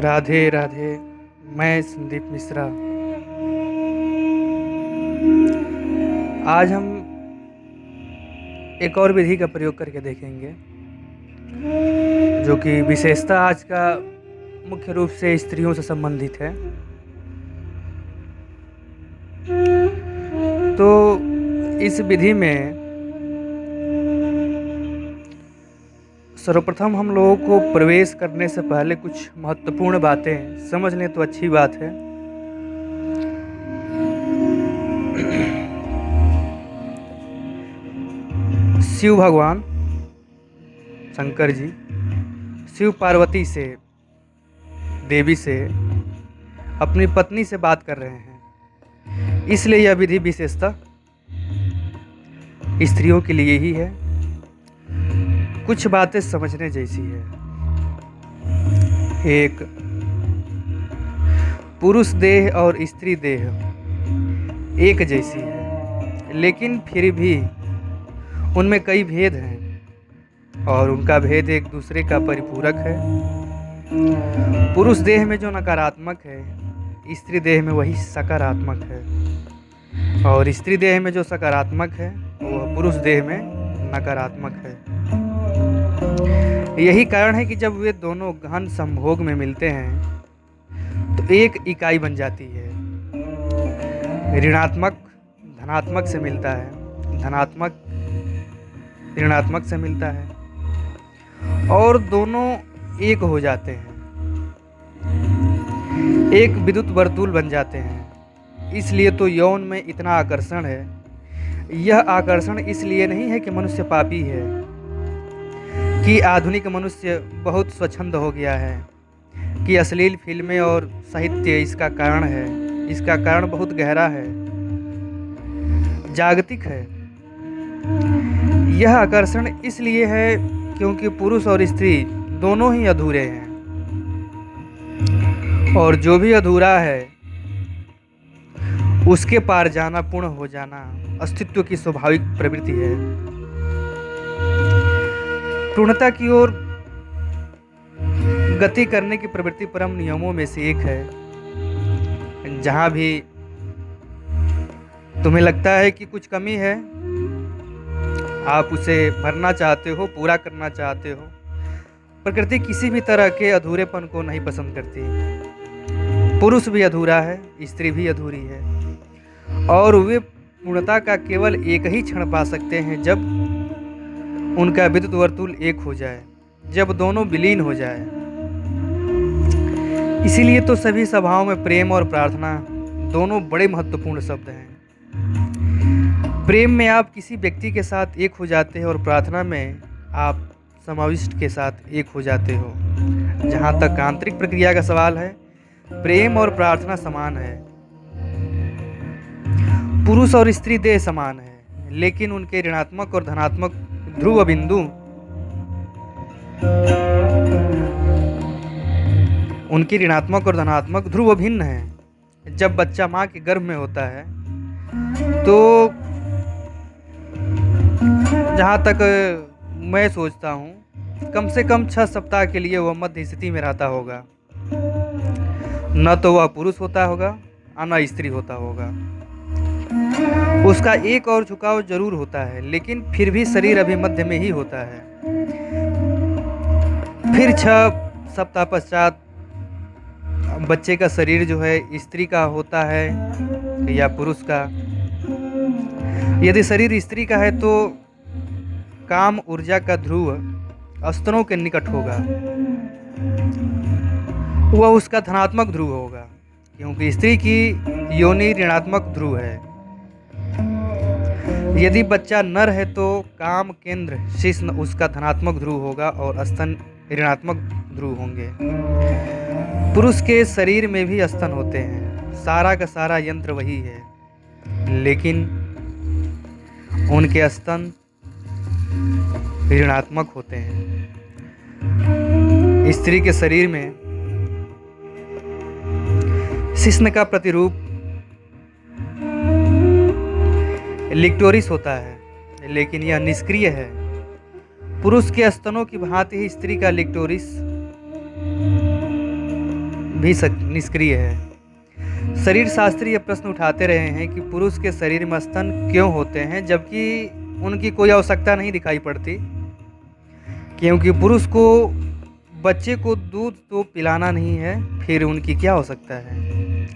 राधे राधे। मैं संदीप मिश्रा। आज हम एक और विधि का प्रयोग करके देखेंगे जो कि विशेषता आज का मुख्य रूप से स्त्रियों से संबंधित है। तो इस विधि में सर्वप्रथम हम लोगों को प्रवेश करने से पहले कुछ महत्वपूर्ण बातें समझ लें तो अच्छी बात है। शिव भगवान शंकर जी शिव पार्वती से, देवी से, अपनी पत्नी से बात कर रहे हैं, इसलिए यह विधि विशेषता स्त्रियों के लिए ही है। कुछ बातें समझने जैसी है। एक, पुरुष देह और स्त्री देह एक जैसी है, लेकिन फिर भी उनमें कई भेद हैं और उनका भेद एक दूसरे का परिपूरक है। पुरुष देह में जो नकारात्मक है, स्त्री देह में वही सकारात्मक है, और स्त्री देह में जो सकारात्मक है वह पुरुष देह में नकारात्मक है। यही कारण है कि जब वे दोनों गहन संभोग में मिलते हैं तो एक इकाई बन जाती है। ऋणात्मक धनात्मक से मिलता है, धनात्मक ऋणात्मक से मिलता है और दोनों एक हो जाते हैं, एक विद्युत वर्तुल बन जाते हैं। इसलिए तो यौन में इतना आकर्षण है। यह आकर्षण इसलिए नहीं है कि मनुष्य पापी है, कि आधुनिक मनुष्य बहुत स्वच्छंद हो गया है, कि अश्लील फिल्में और साहित्य इसका कारण है। इसका कारण बहुत गहरा है, जागतिक है। यह आकर्षण इसलिए है क्योंकि पुरुष और स्त्री दोनों ही अधूरे हैं, और जो भी अधूरा है उसके पार जाना, पूर्ण हो जाना अस्तित्व की स्वाभाविक प्रवृत्ति है। पूर्णता की ओर गति करने की प्रवृत्ति परम नियमों में से एक है। जहां भी तुम्हें लगता है कि कुछ कमी है, आप उसे भरना चाहते हो, पूरा करना चाहते हो। प्रकृति किसी भी तरह के अधूरेपन को नहीं पसंद करती। पुरुष भी अधूरा है, स्त्री भी अधूरी है, और वे पूर्णता का केवल एक ही क्षण पा सकते हैं जब उनका विद्युत वर्तुल एक हो जाए, जब दोनों विलीन हो जाए। इसीलिए तो सभी सभाओं में प्रेम और प्रार्थना दोनों बड़े महत्वपूर्ण शब्द हैं। प्रेम में आप किसी व्यक्ति के साथ एक हो जाते हैं और प्रार्थना में आप समाविष्ट के साथ एक हो जाते हो। जहाँ तक आंतरिक प्रक्रिया का सवाल है, प्रेम और प्रार्थना समान है। पुरुष और स्त्री देह समान है, लेकिन उनके ऋणात्मक और धनात्मक ध्रुव बिंदु उनकी ऋणात्मक और धनात्मक ध्रुव भिन्न है। जब बच्चा माँ के गर्भ में होता है तो जहाँ तक मैं सोचता हूँ कम से कम 6 सप्ताह के लिए वह मध्य स्थिति में रहता होगा। न तो वह पुरुष होता होगा और न स्त्री होता होगा। उसका एक और झुकाव जरूर होता है, लेकिन फिर भी शरीर अभी मध्य में ही होता है। फिर 6 सप्ताह पश्चात बच्चे का शरीर जो है स्त्री का होता है या पुरुष का। यदि शरीर स्त्री का है तो काम ऊर्जा का ध्रुव स्तनों के निकट होगा, वह उसका धनात्मक ध्रुव होगा, क्योंकि स्त्री की योनि ऋणात्मक ध्रुव है। यदि बच्चा नर है तो काम केंद्र शिश्न उसका धनात्मक ध्रुव होगा और स्तन ऋणात्मक ध्रुव होंगे। पुरुष के शरीर में भी स्तन होते हैं, सारा का सारा यंत्र वही है, लेकिन उनके स्तन ऋणात्मक होते हैं। स्त्री के शरीर में शिश्न का प्रतिरूप लिक्टोरिस होता है, लेकिन यह निष्क्रिय है। पुरुष के स्तनों की भांति ही स्त्री का लिक्टोरिस निष्क्रिय है। शरीर शास्त्री ये प्रश्न उठाते रहे हैं कि पुरुष के शरीर में स्तन क्यों होते हैं जबकि उनकी कोई आवश्यकता नहीं दिखाई पड़ती। क्योंकि पुरुष को बच्चे को दूध तो पिलाना नहीं है, फिर उनकी क्या आवश्यकता है,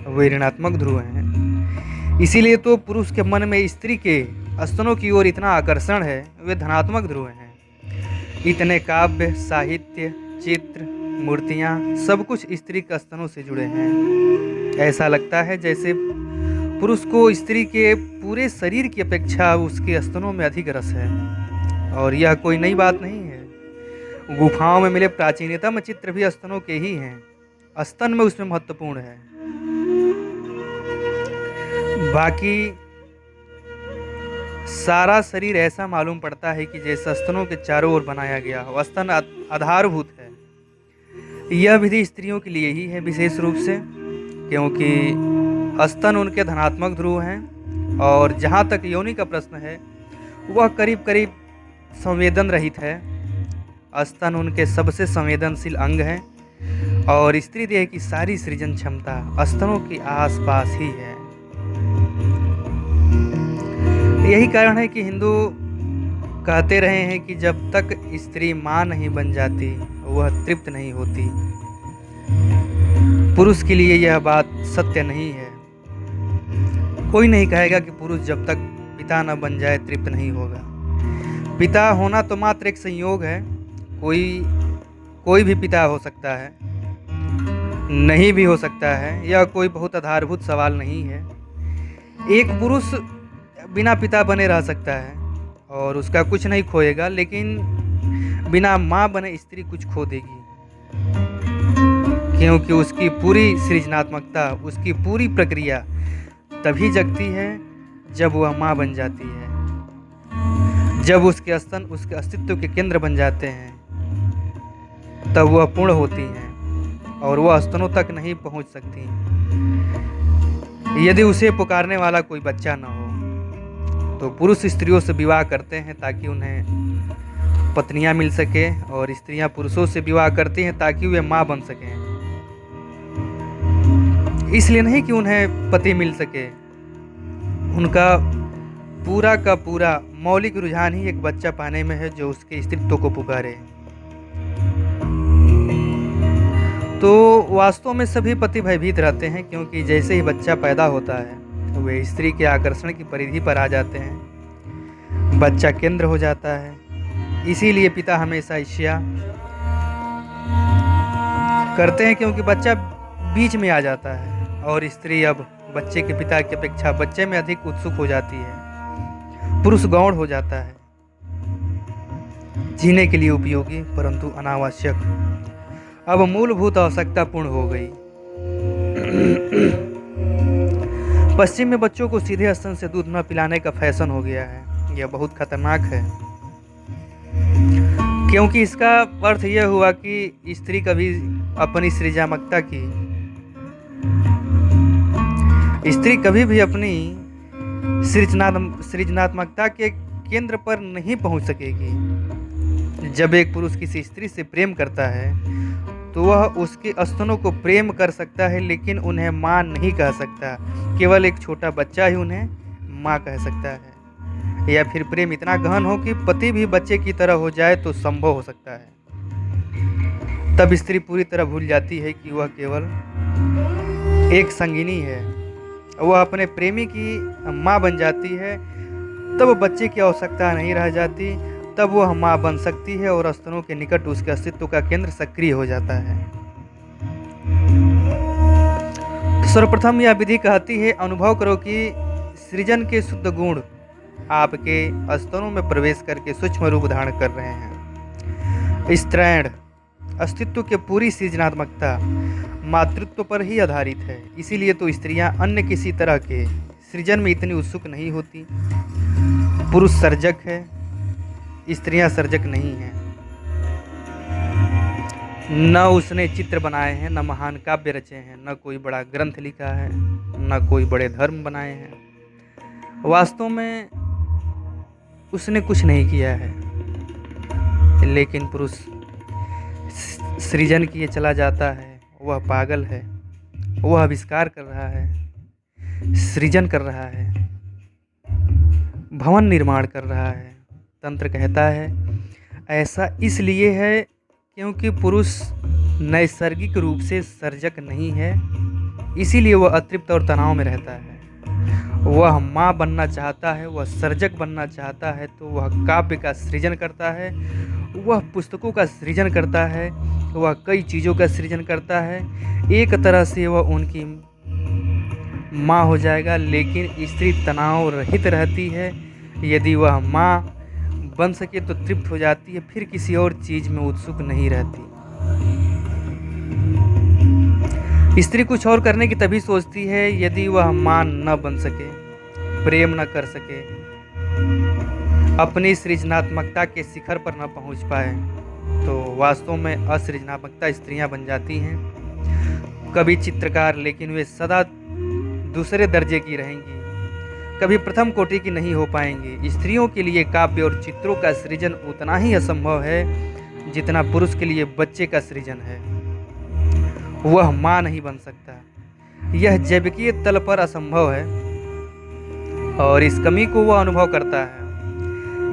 वे ऋणात्मक ध्रुव हैं। इसीलिए तो पुरुष के मन में स्त्री के स्तनों की ओर इतना आकर्षण है, वे धनात्मक ध्रुव हैं। इतने काव्य, साहित्य, चित्र, मूर्तियाँ सब कुछ स्त्री के स्तनों से जुड़े हैं। ऐसा लगता है जैसे पुरुष को स्त्री के पूरे शरीर की अपेक्षा उसके स्तनों में अधिक रस है। और यह कोई नई बात नहीं है। गुफाओं में मिले प्राचीनतम चित्र भी स्तनों के ही हैं। स्तन में उसमें महत्वपूर्ण है। बाकी सारा शरीर ऐसा मालूम पड़ता है कि जैसे स्तनों के चारों ओर बनाया गया हो। स्तन आधारभूत है। यह विधि स्त्रियों के लिए ही है विशेष रूप से, क्योंकि स्तन उनके धनात्मक ध्रुव हैं। और जहाँ तक योनि का प्रश्न है, वह करीब करीब संवेदन रहित है। स्तन उनके सबसे संवेदनशील अंग हैं और स्त्री देह की सारी सृजन क्षमता स्तनों के आसपास ही है। यही कारण है कि हिंदू कहते रहे हैं कि जब तक स्त्री माँ नहीं बन जाती वह तृप्त नहीं होती। पुरुष के लिए यह बात सत्य नहीं है। कोई नहीं कहेगा कि पुरुष जब तक पिता न बन जाए तृप्त नहीं होगा। पिता होना तो मात्र एक संयोग है। कोई भी पिता हो सकता है, नहीं भी हो सकता है। यह कोई बहुत आधारभूत सवाल नहीं है। एक पुरुष बिना पिता बने रह सकता है और उसका कुछ नहीं खोएगा, लेकिन बिना माँ बने स्त्री कुछ खो देगी। क्योंकि उसकी पूरी सृजनात्मकता, उसकी पूरी प्रक्रिया तभी जगती है जब वह माँ बन जाती है। जब उसके स्तन उसके अस्तित्व के केंद्र बन जाते हैं तब वह पूर्ण होती हैं और वह स्तनों तक नहीं पहुंच सकती यदि उसे पुकारने वाला कोई बच्चा न हो। तो पुरुष स्त्रियों से विवाह करते हैं ताकि उन्हें पत्नियां मिल सके, और स्त्रियां पुरुषों से विवाह करती हैं ताकि वे माँ बन सकें। इसलिए नहीं कि उन्हें पति मिल सके। उनका पूरा का पूरा मौलिक रुझान ही एक बच्चा पाने में है जो उसके अस्तित्व को पुकारे। तो वास्तव में सभी पति भयभीत रहते हैं, क्योंकि जैसे ही बच्चा पैदा होता है वे स्त्री के आकर्षण की परिधि पर आ जाते हैं। बच्चा केंद्र हो जाता है। इसीलिए पिता हमेशा ईर्ष्या करते हैं, क्योंकि बच्चा बीच में आ जाता है और स्त्री अब बच्चे के पिता की अपेक्षा बच्चे में अधिक उत्सुक हो जाती है। पुरुष गौण हो जाता है, जीने के लिए उपयोगी परंतु अनावश्यक। अब मूलभूत आवश्यकता पूर्ण हो गई। पश्चिम में बच्चों को सीधे स्तन से दूध न पिलाने का फैशन हो गया है। यह बहुत खतरनाक है, क्योंकि इसका अर्थ यह हुआ कि स्त्री कभी अपनी सृजनात्मकता के केंद्र पर नहीं पहुंच सकेगी। जब एक पुरुष किसी स्त्री से प्रेम करता है तो वह उसके स्तनों को प्रेम कर सकता है, लेकिन उन्हें माँ नहीं कह सकता। केवल एक छोटा बच्चा ही उन्हें माँ कह सकता है। या फिर प्रेम इतना गहन हो कि पति भी बच्चे की तरह हो जाए तो संभव हो सकता है। तब स्त्री पूरी तरह भूल जाती है कि वह केवल एक संगिनी है। वह अपने प्रेमी की माँ बन जाती है। तब बच्चे की आवश्यकता नहीं रह जाती। तब वह माँ बन सकती है और स्तनों के निकट उसके अस्तित्व का केंद्र सक्रिय हो जाता है। सर्वप्रथम यह विधि कहती है, अनुभव करो कि सृजन के शुद्ध गुण आपके स्तनों में प्रवेश करके सूक्ष्म रूप धारण कर रहे हैं। स्त्रैण अस्तित्व के पूरी सृजनात्मकता मातृत्व पर ही आधारित है। इसीलिए तो स्त्रियां अन्य किसी तरह के सृजन में इतनी उत्सुक नहीं होती। पुरुष सर्जक है, स्त्रियां सर्जक नहीं हैं। न उसने चित्र बनाए हैं, न महान काव्य रचे हैं, न कोई बड़ा ग्रंथ लिखा है, न कोई बड़े धर्म बनाए हैं। वास्तव में उसने कुछ नहीं किया है, लेकिन पुरुष सृजन किए चला जाता है। वह पागल है। वह आविष्कार कर रहा है, सृजन कर रहा है, भवन निर्माण कर रहा है। तंत्र कहता है ऐसा इसलिए है क्योंकि पुरुष नैसर्गिक रूप से सर्जक नहीं है, इसीलिए वह अतृप्त और तनाव में रहता है। वह माँ बनना चाहता है, वह सर्जक बनना चाहता है, तो वह काव्य का सृजन करता है, वह पुस्तकों का सृजन करता है, वह कई चीज़ों का सृजन करता है। एक तरह से वह उनकी माँ हो जाएगा, लेकिन स्त्री तनाव रहित रहती है। यदि वह माँ बन सके तो तृप्त हो जाती है, फिर किसी और चीज़ में उत्सुक नहीं रहती। स्त्री कुछ और करने की तभी सोचती है यदि वह माँ न बन सके, प्रेम न कर सके, अपनी सृजनात्मकता के शिखर पर न पहुँच पाए, तो वास्तव में असृजनात्मकता स्त्रियां बन जाती हैं। कभी चित्रकार, लेकिन वे सदा दूसरे दर्जे की रहेंगी, कभी प्रथम कोटि की नहीं हो पाएंगी। स्त्रियों के लिए काव्य और चित्रों का सृजन उतना ही असंभव है जितना पुरुष के लिए बच्चे का सृजन है। वह माँ नहीं बन सकता, यह जैविकीय तल पर असंभव है, और इस कमी को वह अनुभव करता है।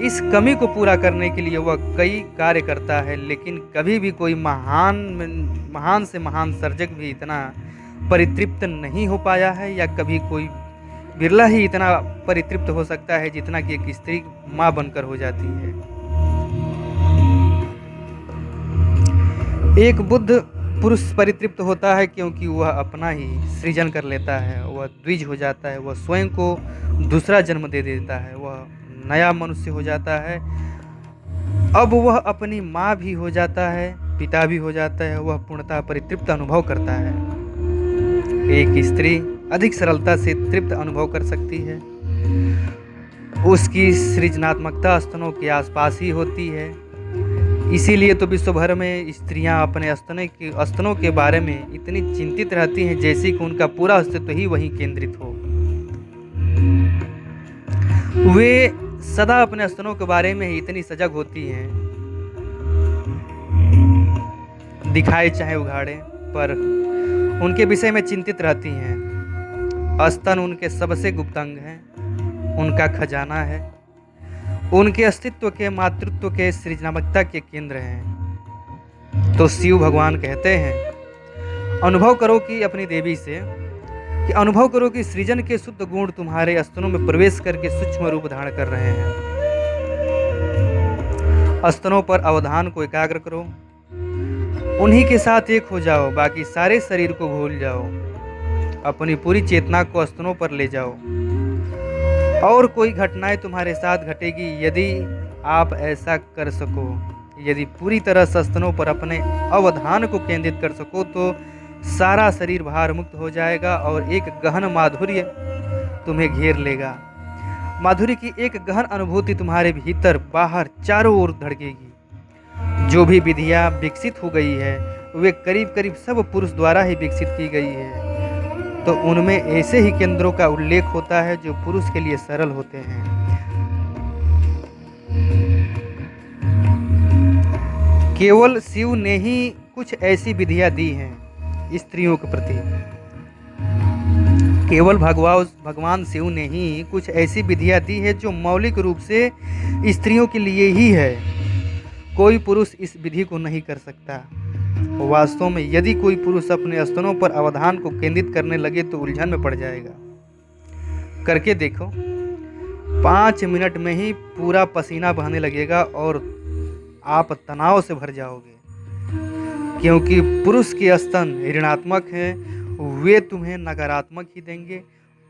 इस कमी को पूरा करने के लिए वह कई कार्य करता है, लेकिन कभी भी कोई महान से महान सर्जक भी इतना परितृप्त नहीं हो पाया है, या कभी कोई बिरला ही इतना परितृप्त हो सकता है जितना कि एक स्त्री माँ बनकर हो जाती है। एक बुद्ध पुरुष परितृप्त होता है क्योंकि वह अपना ही सृजन कर लेता है, वह द्विज हो जाता है, वह स्वयं को दूसरा जन्म दे देता है, वह नया मनुष्य हो जाता है। अब वह अपनी माँ भी हो जाता है, पिता भी हो जाता है, वह पूर्णतः परितृप्त अनुभव करता है। एक स्त्री अधिक सरलता से तृप्त अनुभव कर सकती है, उसकी सृजनात्मकता स्तनों के आसपास ही होती है। इसीलिए तो विश्व भर में स्त्रियां अपने स्तनों के बारे में इतनी चिंतित रहती हैं, जैसे कि उनका पूरा अस्तित्व ही वहीं केंद्रित हो। वे सदा अपने स्तनों के बारे में ही इतनी सजग होती हैं, दिखाए चाहे उघाड़े, पर उनके विषय में चिंतित रहती हैं। स्तन उनके सबसे गुप्त अंग हैं, उनका खजाना है, उनके अस्तित्व के, मातृत्व के, सृजनात्मकता के केंद्र हैं। तो शिव भगवान कहते हैं अनुभव करो कि अपनी देवी से कि अनुभव करो कि सृजन के शुद्ध गुण तुम्हारे स्तनों में प्रवेश करके सूक्ष्म रूप धारण कर रहे हैं। स्तनों पर अवधान को एकाग्र करो, उन्हीं के साथ एक हो जाओ, बाकी सारे शरीर को भूल जाओ, अपनी पूरी चेतना को स्तनों पर ले जाओ, और कोई घटनाएं तुम्हारे साथ घटेगी यदि आप ऐसा कर सको। यदि पूरी तरह से स्तनों पर अपने अवधान को केंद्रित कर सको तो सारा शरीर भार मुक्त हो जाएगा और एक गहन माधुर्य तुम्हें घेर लेगा। माधुर्य की एक गहन अनुभूति तुम्हारे भीतर बाहर चारों ओर धड़केगी। जो भी विधियाँ विकसित हो गई है वे करीब करीब सब पुरुष द्वारा ही विकसित की गई है, तो उनमें ऐसे ही केंद्रों का उल्लेख होता है जो पुरुष के लिए सरल होते हैं। केवल शिव ने ही कुछ ऐसी विधियां दी हैं स्त्रियों के प्रति। केवल भगवान शिव ने ही कुछ ऐसी विधियां दी है जो मौलिक रूप से स्त्रियों के लिए ही है। कोई पुरुष इस विधि को नहीं कर सकता। वास्तव में यदि कोई पुरुष अपने स्तनों पर अवधान को केंद्रित करने लगे तो उलझन में पड़ जाएगा। करके देखो, 5 मिनट में ही पूरा पसीना बहने लगेगा और आप तनाव से भर जाओगे, क्योंकि पुरुष के स्तन ऋणात्मक हैं, वे तुम्हें नकारात्मक ही देंगे।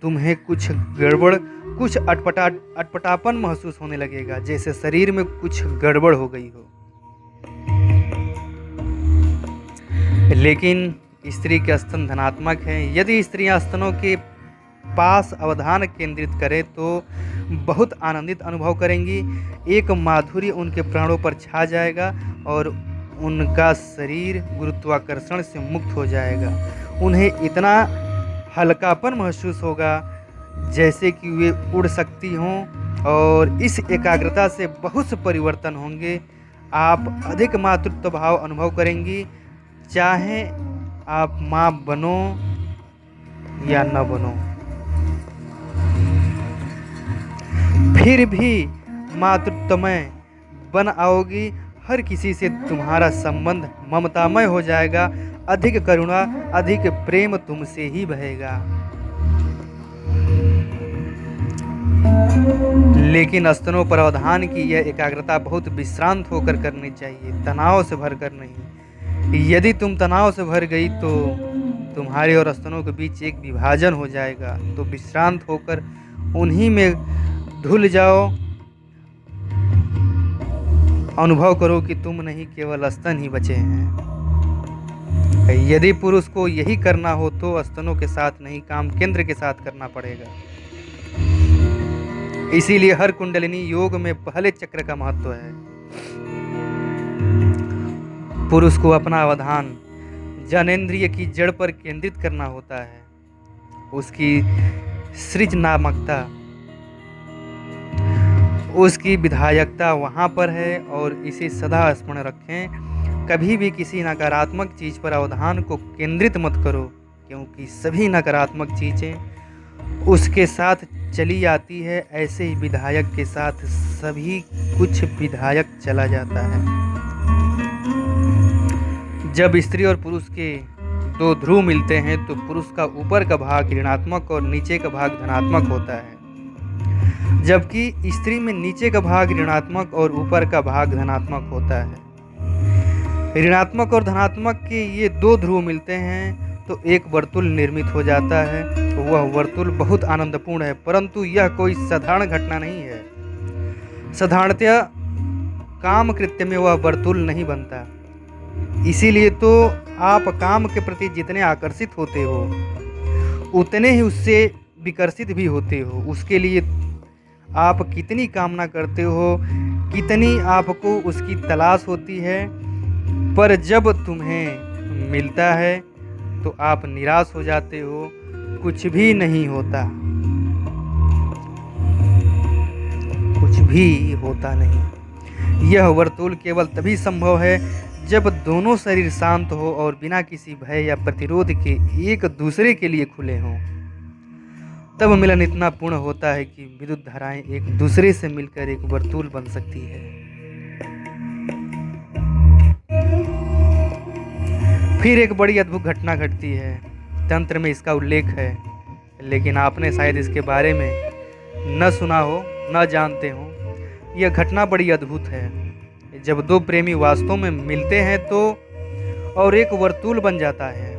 तुम्हें कुछ गड़बड़, कुछ अटपटापन महसूस होने लगेगा, जैसे शरीर में कुछ गड़बड़ हो गई हो। लेकिन स्त्री के स्तन धनात्मक हैं। यदि स्त्रियां स्तनों के पास अवधान केंद्रित करें तो बहुत आनंदित अनुभव करेंगी। एक माधुर्य उनके प्राणों पर छा जाएगा और उनका शरीर गुरुत्वाकर्षण से मुक्त हो जाएगा। उन्हें इतना हल्कापन महसूस होगा जैसे कि वे उड़ सकती हों, और इस एकाग्रता से बहुत से परिवर्तन होंगे। आप अधिक मातृत्व भाव अनुभव करेंगी। चाहे आप माँ बनो या न बनो। फिर भी मातृत्वमय बन आओगी, हर किसी से तुम्हारा संबंध ममतामय हो जाएगा, अधिक करुणा अधिक प्रेम तुमसे ही बहेगा। लेकिन स्तनों पर अवधान की यह एकाग्रता बहुत विश्रांत होकर करनी चाहिए, तनाव से भरकर नहीं। यदि तुम तनाव से भर गई तो तुम्हारे और स्तनों के बीच एक विभाजन हो जाएगा। तो विश्रांत होकर उन्हीं में धुल जाओ, अनुभव करो कि तुम नहीं केवल स्तन ही बचे हैं। यदि पुरुष को यही करना हो तो स्तनों के साथ नहीं, काम केंद्र के साथ करना पड़ेगा। इसीलिए हर कुंडलिनी योग में पहले चक्र का महत्व है। पुरुष को अपना अवधान जनेंद्रिय की जड़ पर केंद्रित करना होता है। उसकी सृजनात्मकता, उसकी विधायकता वहाँ पर है और इसे सदा स्मरण रखें। कभी भी किसी नकारात्मक चीज़ पर अवधान को केंद्रित मत करो, क्योंकि सभी नकारात्मक चीज़ें उसके साथ चली आती है। ऐसे ही विधायक के साथ सभी कुछ विधायक चला जाता है। जब स्त्री और पुरुष के दो ध्रुव मिलते हैं तो पुरुष का ऊपर का भाग ऋणात्मक और नीचे का भाग धनात्मक होता है, जबकि स्त्री में नीचे का भाग ऋणात्मक और ऊपर का भाग धनात्मक होता है। ऋणात्मक और धनात्मक के ये दो ध्रुव मिलते हैं तो एक वर्तुल निर्मित हो जाता है। वह वर्तुल बहुत आनंदपूर्ण है, परंतु यह कोई साधारण घटना नहीं है। साधारणतया काम कृत्य में वह वर्तुल नहीं बनता। इसीलिए तो आप काम के प्रति जितने आकर्षित होते हो उतने ही उससे विकर्षित भी होते हो। उसके लिए आप कितनी कामना करते हो, कितनी आपको उसकी तलाश होती है, पर जब तुम्हें मिलता है तो आप निराश हो जाते हो, कुछ भी नहीं होता, कुछ भी होता नहीं। यह वर्तुल केवल तभी संभव है जब दोनों शरीर शांत हो और बिना किसी भय या प्रतिरोध के एक दूसरे के लिए खुले हों। तब मिलन इतना पूर्ण होता है कि विद्युत धाराएं एक दूसरे से मिलकर एक वर्तुल बन सकती है। फिर एक बड़ी अद्भुत घटना घटती है। तंत्र में इसका उल्लेख है, लेकिन आपने शायद इसके बारे में न सुना हो, न जानते हो। यह घटना बड़ी अद्भुत है। जब दो प्रेमी वास्तव में मिलते हैं तो और एक वर्तुल बन जाता है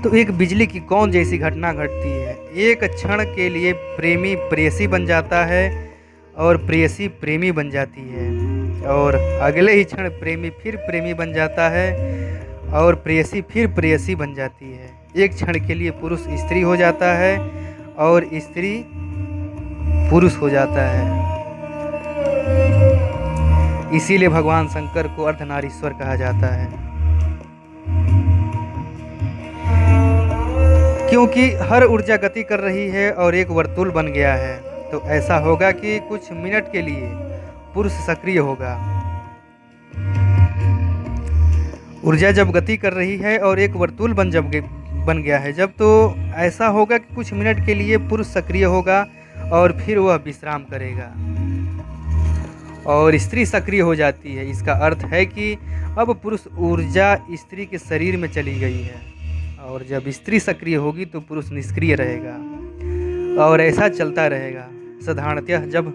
तो एक बिजली की कौन जैसी घटना घटती है। एक क्षण के लिए प्रेमी प्रेयसी बन जाता है और प्रेयसी प्रेमी बन जाती है, और अगले ही क्षण प्रेमी फिर प्रेमी बन जाता है और प्रेयसी फिर प्रेयसी बन जाती है। एक क्षण के लिए पुरुष स्त्री हो जाता है और स्त्री पुरुष हो जाता है। इसीलिए भगवान शंकर को अर्धनारीश्वर कहा जाता है, क्योंकि हर ऊर्जा गति कर रही है और एक वर्तुल बन गया है। तो ऐसा होगा कि कुछ मिनट के लिए पुरुष सक्रिय होगा। ऊर्जा जब गति कर रही है और एक वर्तुल बन गया है जब, तो ऐसा होगा कि कुछ मिनट के लिए पुरुष सक्रिय होगा और फिर वह विश्राम करेगा और स्त्री सक्रिय हो जाती है। इसका अर्थ है कि अब पुरुष ऊर्जा स्त्री के शरीर में चली गई है, और जब स्त्री सक्रिय होगी तो पुरुष निष्क्रिय रहेगा और ऐसा चलता रहेगा। साधारणतः जब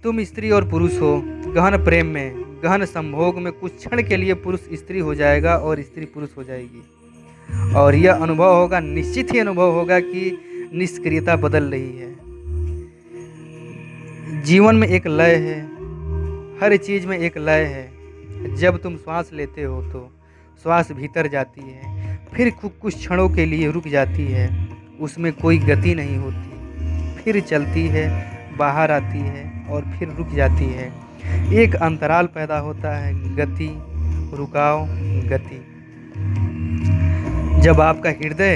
तुम स्त्री और पुरुष हो गहन प्रेम में, गहन संभोग में, कुछ क्षण के लिए पुरुष स्त्री हो जाएगा और स्त्री पुरुष हो जाएगी, और यह अनुभव होगा, निश्चित ही अनुभव होगा कि निष्क्रियता बदल रही है। जीवन में एक लय है, हर चीज में एक लय है। जब तुम श्वास लेते हो तो श्वास भीतर जाती है, फिर कुछ क्षणों के लिए रुक जाती है, उसमें कोई गति नहीं होती, फिर चलती है, बाहर आती है और फिर रुक जाती है। एक अंतराल पैदा होता है, गति, रुकाव, गति। जब आपका हृदय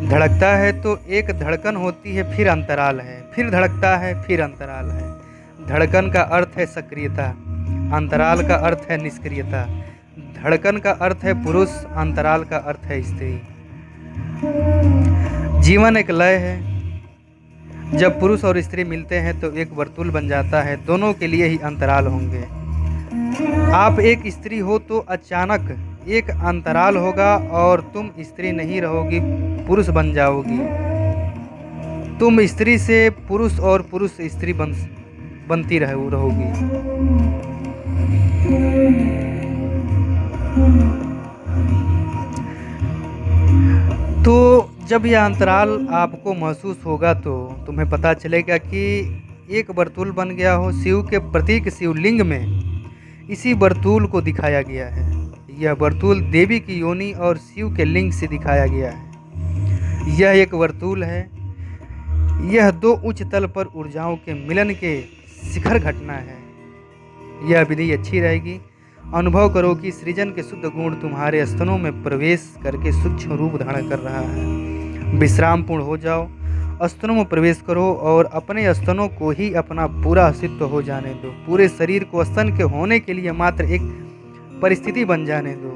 धड़कता है तो एक धड़कन होती है, फिर अंतराल है, फिर धड़कता है, फिर अंतराल है। धड़कन का अर्थ है सक्रियता, अंतराल का अर्थ है निष्क्रियता। धड़कन का अर्थ है पुरुष, अंतराल का अर्थ है स्त्री। जीवन एक लय है। जब पुरुष और स्त्री मिलते हैं तो एक वर्तुल बन जाता है, दोनों के लिए ही अंतराल होंगे। आप एक स्त्री हो तो अचानक एक अंतराल होगा और तुम स्त्री नहीं रहोगी, पुरुष बन जाओगी। तुम स्त्री से पुरुष और पुरुष से स्त्री बनती रहोगी। तो जब यह अंतराल आपको महसूस होगा तो तुम्हें पता चलेगा कि एक वर्तुल बन गया हो। शिव के प्रतीक शिवलिंग में इसी वर्तुल को दिखाया गया है। यह वर्तुल देवी की योनि और शिव के लिंग से दिखाया गया है। यह एक वर्तुल है। यह दो उच्च तल पर ऊर्जाओं के मिलन के शिखर घटना है। यह विधि अच्छी रहेगी। अनुभव करो कि सृजन के शुद्ध गुण तुम्हारे स्तनों में प्रवेश करके सूक्ष्म रूप धारण कर रहा है। विश्राम पूर्ण हो जाओ, स्तनों में प्रवेश करो और अपने स्तनों को ही अपना पूरा अस्तित्व हो जाने दो। पूरे शरीर को स्तन के होने के लिए मात्र एक परिस्थिति बन जाने दो।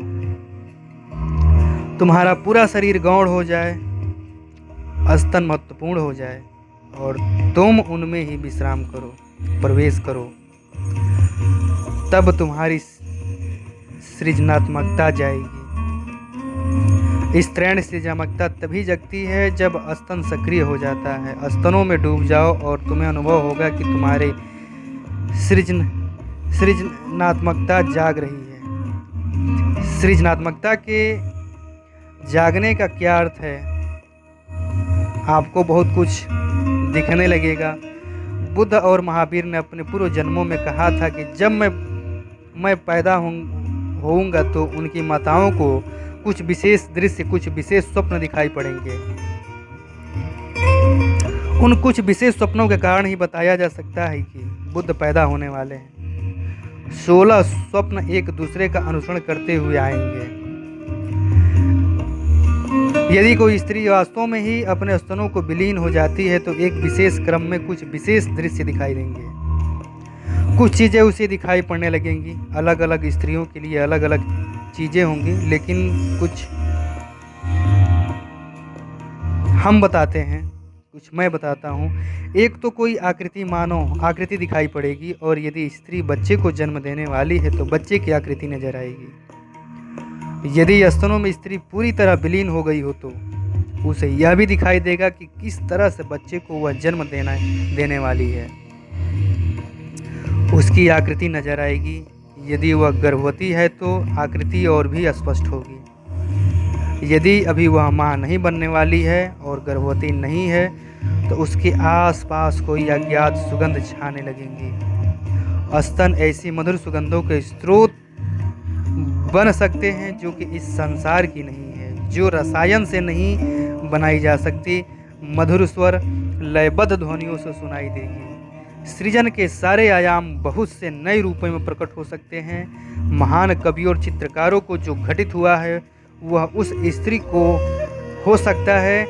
तुम्हारा पूरा शरीर गौण हो जाए, स्तन महत्वपूर्ण हो जाए और तुम उनमें ही विश्राम करो, प्रवेश करो। तब तुम्हारी सृजनात्मकता जाएगी। स्त्रैण सृजनात्मकता तभी जगती है जब स्तन सक्रिय हो जाता है। स्तनों में डूब जाओ और तुम्हें अनुभव होगा कि तुम्हारे सृजनात्मकता जाग रही है। सृजनात्मकता के जागने का क्या अर्थ है? आपको बहुत कुछ दिखने लगेगा। बुद्ध और महावीर ने अपने पूर्व जन्मों में कहा था कि जब मैं पैदा होऊंगा तो उनकी माताओं को कुछ विशेष दृश्य, कुछ विशेष स्वप्न दिखाई पड़ेंगे। उन कुछ विशेष स्वप्नों के कारण ही बताया जा सकता है कि बुद्ध पैदा होने वाले हैं। 16 स्वप्न एक दूसरे का अनुसरण करते हुए आएंगे। यदि कोई स्त्री वास्तव में ही अपने स्तनों को विलीन हो जाती है तो एक विशेष क्रम में कुछ विशेष दृश्य दिखाई देंगे। कुछ चीज़ें उसे दिखाई पड़ने लगेंगी। अलग अलग स्त्रियों के लिए अलग अलग चीज़ें होंगी, लेकिन कुछ हम बताते हैं, कुछ मैं बताता हूँ। एक तो कोई आकृति, मानो आकृति दिखाई पड़ेगी और यदि स्त्री बच्चे को जन्म देने वाली है तो बच्चे की आकृति नजर आएगी। यदि स्तनों में स्त्री पूरी तरह विलीन हो गई हो तो उसे यह भी दिखाई देगा कि किस तरह से बच्चे को वह जन्म देने वाली है। उसकी आकृति नजर आएगी। यदि वह गर्भवती है तो आकृति और भी स्पष्ट होगी। यदि अभी वह मां नहीं बनने वाली है और गर्भवती नहीं है तो उसके आसपास कोई अज्ञात सुगंध छाने लगेंगी। स्तन ऐसी मधुर सुगंधों के स्रोत बन सकते हैं जो कि इस संसार की नहीं है, जो रसायन से नहीं बनाई जा सकती। मधुर स्वर लयबद्ध ध्वनियों से सुनाई देगी। सृजन के सारे आयाम बहुत से नए रूपों में प्रकट हो सकते हैं। महान कवियों और चित्रकारों को जो घटित हुआ है वह उस स्त्री को हो सकता है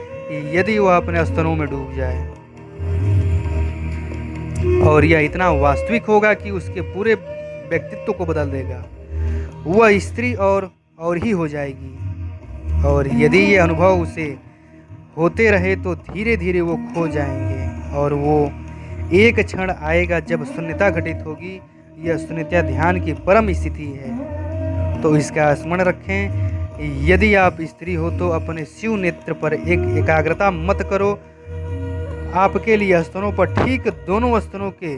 यदि वह अपने स्तनों में डूब जाए, और यह इतना वास्तविक होगा कि उसके पूरे व्यक्तित्व को बदल देगा। वह स्त्री और ही हो जाएगी। और यदि ये अनुभव उसे होते रहे तो धीरे धीरे वो खो जाएंगे और वो एक क्षण आएगा जब शून्यता घटित होगी। यह शून्यता ध्यान की परम स्थिति है। तो इसका स्मरण रखें। यदि आप स्त्री हो तो अपने शिव नेत्र पर एक एकाग्रता मत करो। आपके लिए स्तनों पर, ठीक दोनों स्तनों के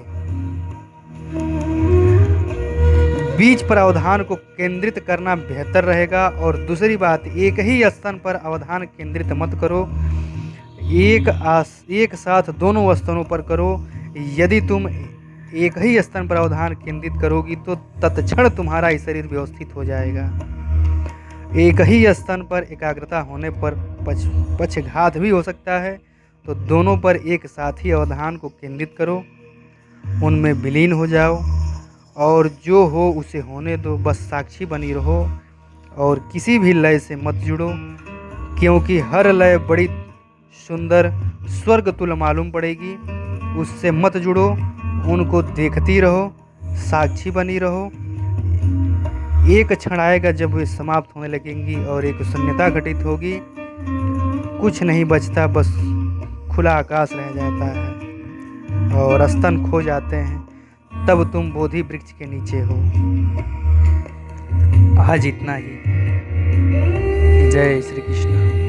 बीच पर अवधान को केंद्रित करना बेहतर रहेगा। और दूसरी बात, एक ही स्तन पर अवधान केंद्रित मत करो, एक साथ दोनों स्तनों पर करो। यदि तुम एक ही स्तन पर अवधान केंद्रित करोगी तो तत्क्षण तुम्हारा ही शरीर व्यवस्थित हो जाएगा। एक ही स्तन पर एकाग्रता होने पर पक्षघात भी हो सकता है। तो दोनों पर एक साथ ही अवधान को केंद्रित करो, उनमें विलीन हो जाओ और जो हो उसे होने दो। बस साक्षी बनी रहो और किसी भी लय से मत जुड़ो, क्योंकि हर लय बड़ी सुंदर स्वर्ग तुल्य मालूम पड़ेगी। उससे मत जुड़ो, उनको देखती रहो, साक्षी बनी रहो। एक क्षण आएगा जब वे समाप्त होने लगेंगी और एक शून्यता घटित होगी। कुछ नहीं बचता, बस खुला आकाश रह जाता है और स्तन खो जाते हैं। तब तुम बोधि वृक्ष के नीचे हो। आज इतना ही। जय श्री कृष्ण।